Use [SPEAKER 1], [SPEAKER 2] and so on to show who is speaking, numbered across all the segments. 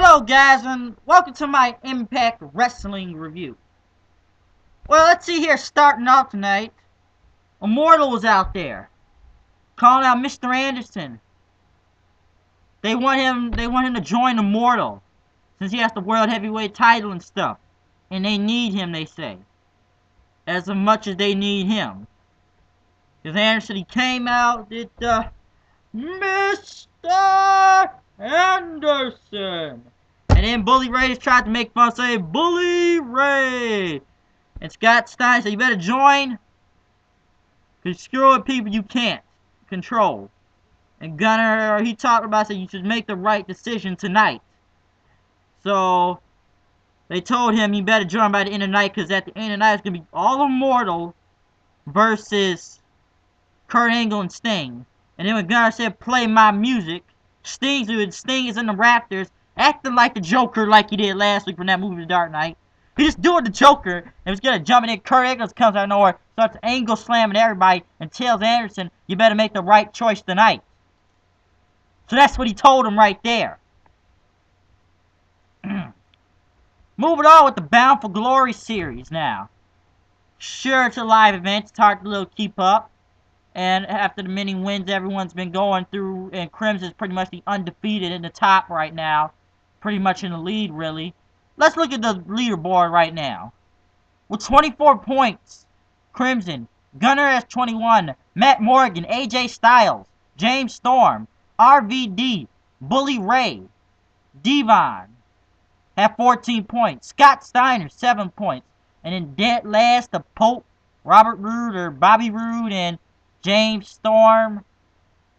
[SPEAKER 1] Hello guys and welcome to my Impact Wrestling review. Well, let's see here, starting off tonight. Immortal was out there calling out Mr. Anderson. They want him to join Immortal since he has the World Heavyweight title and stuff. And they need him, they say. As much as they need him. Because Anderson, he came out, did Mr. Anderson. And then Bully Ray just tried to make fun, say, Bully Ray. And Scott Stein said, you better join. Because screwing people you can't control. And Gunner, he talked about, said, you should make the right decision tonight. So, they told him, you better join by the end of the night, because at the end of the night, it's going to be All Immortal versus Kurt Angle and Sting. And then when Gunner said, play my music, Sting is in the Raptors, acting like the Joker like he did last week from that movie The Dark Knight. He just doing the Joker, and was gonna jump in, and Kurt Angle comes out of nowhere, starts angle slamming everybody, and tells Anderson, you better make the right choice tonight. So that's what he told him right there. Moving on with the Bound for Glory series now. Sure, it's a live event, it's hard to keep up. And after the many wins everyone's been going through, and Crimson's pretty much the undefeated in the top right now. Pretty much in the lead, really. Let's look at the leaderboard right now. With 24 points, Crimson. Gunner has 21. Matt Morgan, AJ Styles, James Storm, RVD, Bully Ray, Devon have 14 points. Scott Steiner, 7 points. And then dead last, the Pope, Robert Roode, or Bobby Roode, and James Storm.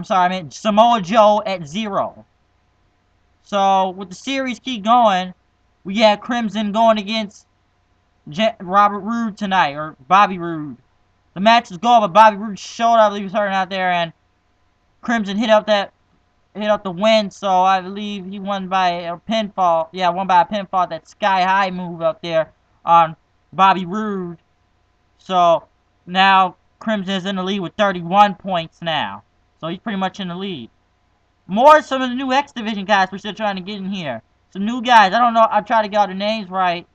[SPEAKER 1] Samoa Joe at 0. So, with the series keep going, we got Crimson going against Robert Roode tonight, or Bobby Roode. The match is going, but Bobby Roode showed up, he was hurting out there, and Crimson hit up the win, so I believe he won by a pinfall. Yeah, won by a pinfall, that sky high move up there on Bobby Roode. So, now Crimson is in the lead with 31 points now. So he's pretty much in the lead. More some of the new X Division guys we're still trying to get in here. Some new guys. I don't know. I'll try to get all the names right.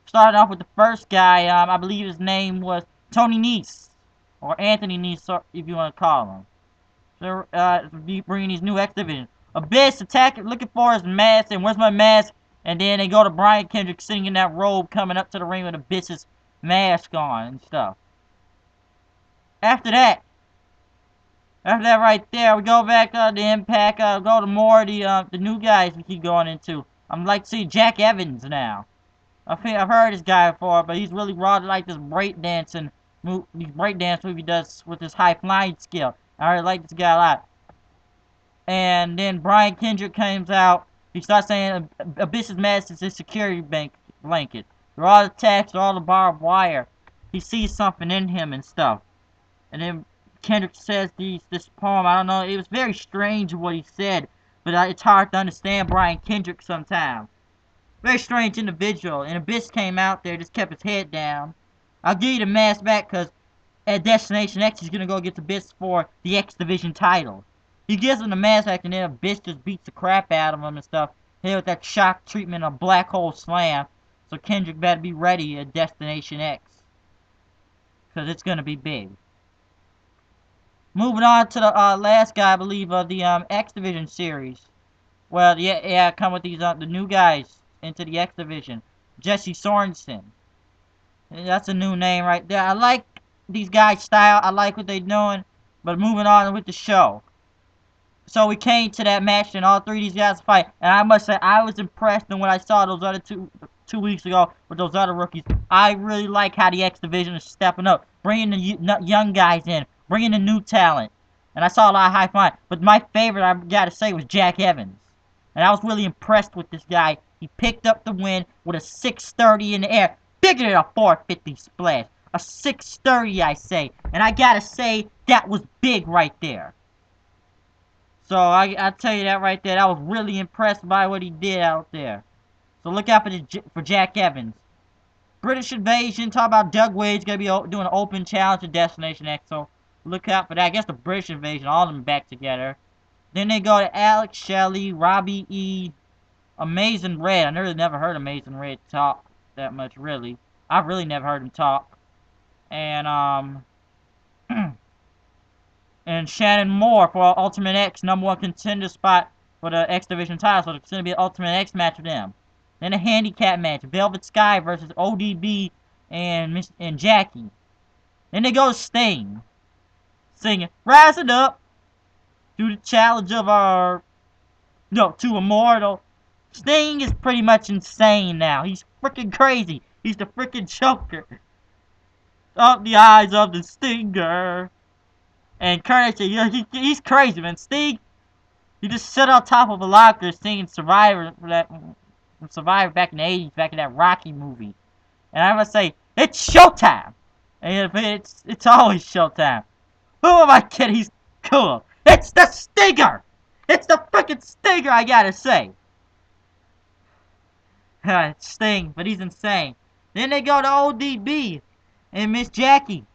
[SPEAKER 1] Starting off with the first guy. I believe his name was Tony Nese. Or Anthony Nese, if you want to call him. So, bringing these new X Division. Abyss attacking, looking for his mask. And where's my mask? And then they go to Brian Kendrick sitting in that robe coming up to the ring with Abyss's mask on and stuff. After that right there, we go back to Impact, go to more of the new guys we keep going into. I'm like to see Jack Evans now. I've heard this guy before, but he's really raw to like this breakdance move he does with his high flying skill. I really like this guy a lot. And then Brian Kendrick comes out. He starts saying Abyss's mask is his security blanket. Through all the text, through all the barbed wire, he sees something in him and stuff. And then Kendrick says this poem. I don't know. It was very strange what he said, but it's hard to understand Brian Kendrick sometimes. Very strange individual. And Abyss came out there, just kept his head down. I'll give you the mask back because at Destination X, he's going to go get Abyss for the X Division title. He gives him the mask back, and then Abyss just beats the crap out of him and stuff. Here with that shock treatment of black hole slam. So Kendrick better be ready at Destination X. Because it's going to be big. Moving on to the last guy, I believe, of the X Division series. Well, yeah, come with these the new guys into the X Division. Jesse Sorensen. That's a new name right there. I like these guys' style. I like what they're doing. But moving on with the show. So we came to that match, and all three of these guys fight. And I must say, I was impressed when I saw those other two weeks ago with those other rookies. I really like how the X Division is stepping up, bringing the young guys in. Bringing the new talent. And I saw a lot of high flying. But my favorite, I gotta say, was Jack Evans. And I was really impressed with this guy. He picked up the win with a 630 in the air. Bigger than a 450 splash. A 630, I say. And I gotta say, that was big right there. So, I tell you that right there. I was really impressed by what he did out there. So, look out for Jack Evans. British Invasion, talk about Doug Wade's gonna be doing an open challenge at Destination X. So, look out for that. I guess the British Invasion, all of them back together. Then they go to Alex Shelley, Robbie E. Amazing Red. I really never heard Amazing Red talk that much, really. I've really never heard him talk. And, and Shannon Moore for Ultimate X #1 contender spot for the X Division title. So it's going to be an Ultimate X match with them. Then a handicap match. Velvet Sky versus ODB and Jackie. Then they go Sting. Singing, rising up to the challenge of to Immortal. Sting is pretty much insane now. He's freaking crazy. He's the freaking Joker. Up the eyes of the Stinger. And Curtis said, yeah, he's crazy, man. Sting, he just sat on top of a locker singing Survivor from Survivor back in the 80s, back in that Rocky movie. And I'm gonna say, it's showtime. And it's always showtime. Who am I kidding? He's cool. It's the Stinger! It's the freaking Stinger, I gotta say. It's Sting, but he's insane. Then they go to ODB and Miss Jackie,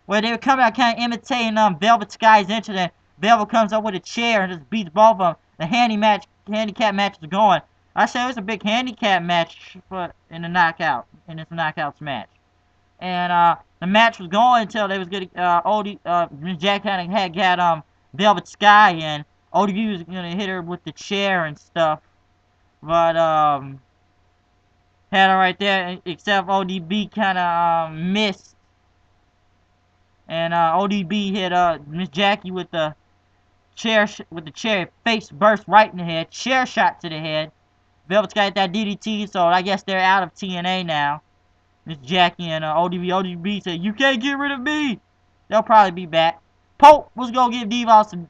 [SPEAKER 1] where they were coming out kind of imitating Velvet Sky's entrance. Velvet comes up with a chair and just beats both of them. The handicap match is going. I said it was a big handicap match in this knockouts match. And the match was going until they was getting Miss Jackie had got Velvet Sky, and ODB was gonna hit her with the chair and stuff, but had her right there, except ODB kind of missed, and ODB hit Miss Jackie with the chair. Face burst right in the head. Chair shot to the head. Velvet's got that DDT, so I guess they're out of TNA now. Miss Jackie and ODB. ODB said, "You can't get rid of me." They'll probably be back. Pope was gonna give Devon some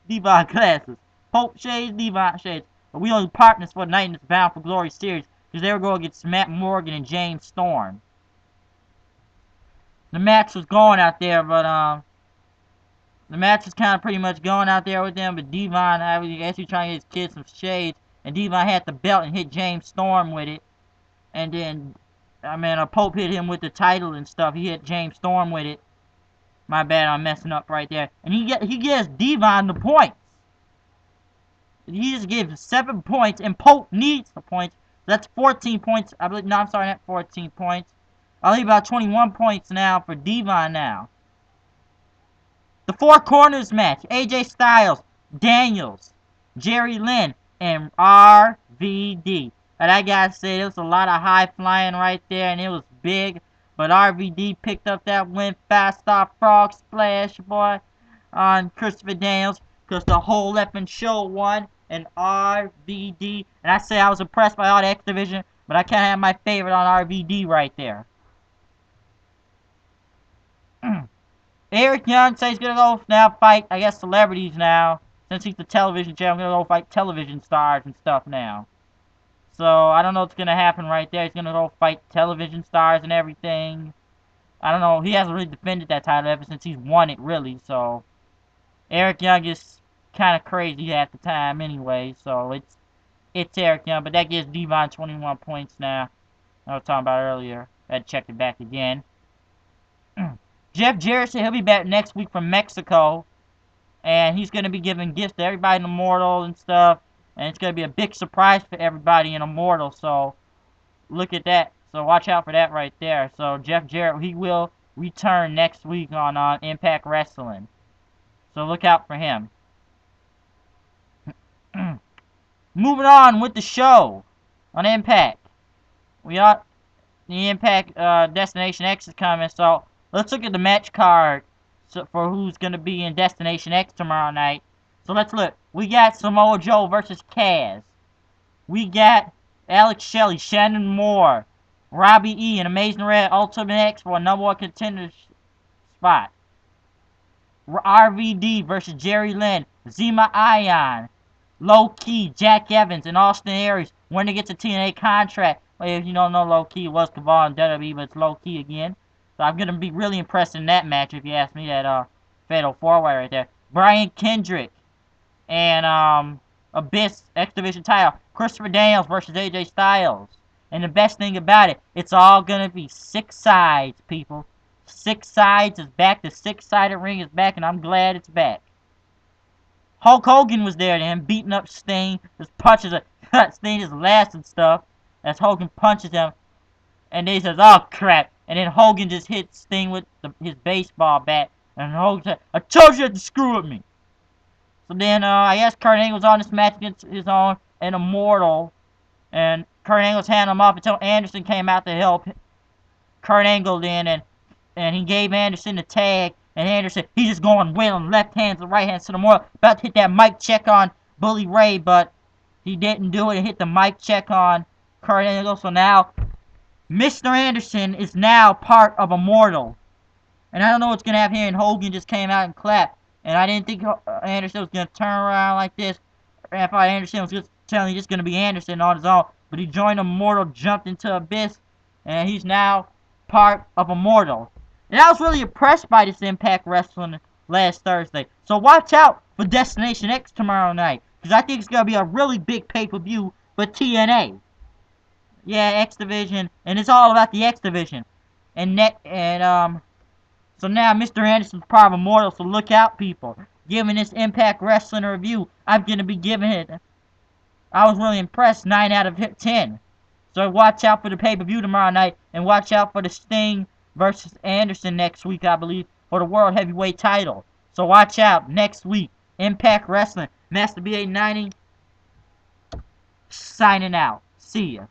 [SPEAKER 1] Devon classes. Pope shades, Devon shades. But we only partners for the night in this Bound for Glory series, because they were going against Matt Morgan and James Storm. The match was going out there, but the match was kind of pretty much going out there with them. But Devon actually trying to get his kids some shades, and Devon had the belt and hit James Storm with it. And then, Pope hit him with the title and stuff. He hit James Storm with it. My bad, I'm messing up right there. And he gives Devon the points. He just gives 7 points, and Pope needs the points. That's 14 points. I believe. No, I'm sorry, not 14 points. I'll leave about 21 points now for Devon now. The Four Corners match. AJ Styles, Daniels, Jerry Lynn, and RVD. And I gotta say, there was a lot of high flying right there, and it was big. But RVD picked up that win. 5-star frog splash, boy, on Christopher Daniels. Because the whole effing show won. And RVD. And I say I was impressed by all the X Division. But I can't have my favorite on RVD right there. Eric Young says he's going to go now fight, I guess, celebrities now. Since he's the television champ, I'm going to go fight television stars and stuff now. So, I don't know what's going to happen right there. He's going to go fight television stars and everything. I don't know. He hasn't really defended that title ever since he's won it, really. So, Eric Young is kind of crazy at the time anyway. So, it's Eric Young. But that gives Devon 21 points now. I was talking about earlier. I had to check it back again. Jeff Jarrett said he'll be back next week from Mexico. And he's going to be giving gifts to everybody in Immortal and stuff. And it's going to be a big surprise for everybody in Immortal. So, look at that. So, watch out for that right there. So, Jeff Jarrett, he will return next week on Impact Wrestling. So, look out for him. Moving on with the show on Impact. We got the Impact Destination X is coming. So, let's look at the match card for who's going to be in Destination X tomorrow night. So let's look. We got Samoa Joe versus Kaz. We got Alex Shelley, Shannon Moore, Robbie E, and Amazing Red Ultimate X for a #1 contender spot. RVD versus Jerry Lynn, Zema Ion, Low Key, Jack Evans, and Austin Aries. When they get the TNA contract. Well, if you don't know, Low Key was Cabal and WWE, but it's Low Key again. So I'm going to be really impressed in that match if you ask me, that Fatal 4-Way right there. Brian Kendrick and Abyss X Division title. Christopher Daniels versus AJ Styles. And the best thing about it, it's all going to be 6 sides, people. 6 sides is back. The 6-sided ring is back, and I'm glad it's back. Hulk Hogan was there to him, beating up Sting. His punches are Sting just laughs and stuff as Hogan punches him, and then he says, "Oh crap!" And then Hogan just hits Sting with his baseball bat, and Hogan said, "I told you to screw with me." So then I guess Kurt Angle's on this match against his own and Immortal, and Kurt Angle's handing him off until Anderson came out to help Kurt Angle then, and he gave Anderson the tag, and Anderson, he's just going wailing left hands and right hands to the Immortal, about to hit that mic check on Bully Ray, but he didn't do it and hit the mic check on Kurt Angle. So now Mr. Anderson is now part of Immortal. And I don't know what's going to happen here, and Hogan just came out and clapped. And I didn't think Anderson was going to turn around like this. I thought Anderson was just telling you just going to be Anderson on his own. But he joined Immortal, jumped into Abyss, and he's now part of Immortal. And I was really impressed by this Impact Wrestling last Thursday. So watch out for Destination X tomorrow night, because I think it's going to be a really big pay-per-view for TNA. Yeah, X Division, and it's all about the X Division. So now Mr. Anderson's part of Immortal, so look out, people. Giving this Impact Wrestling review, I'm going to be giving it, I was really impressed, 9 out of 10. So watch out for the pay-per-view tomorrow night, and watch out for the Sting versus Anderson next week, I believe, for the World Heavyweight title. So watch out, next week, Impact Wrestling. Master B890, signing out. See ya.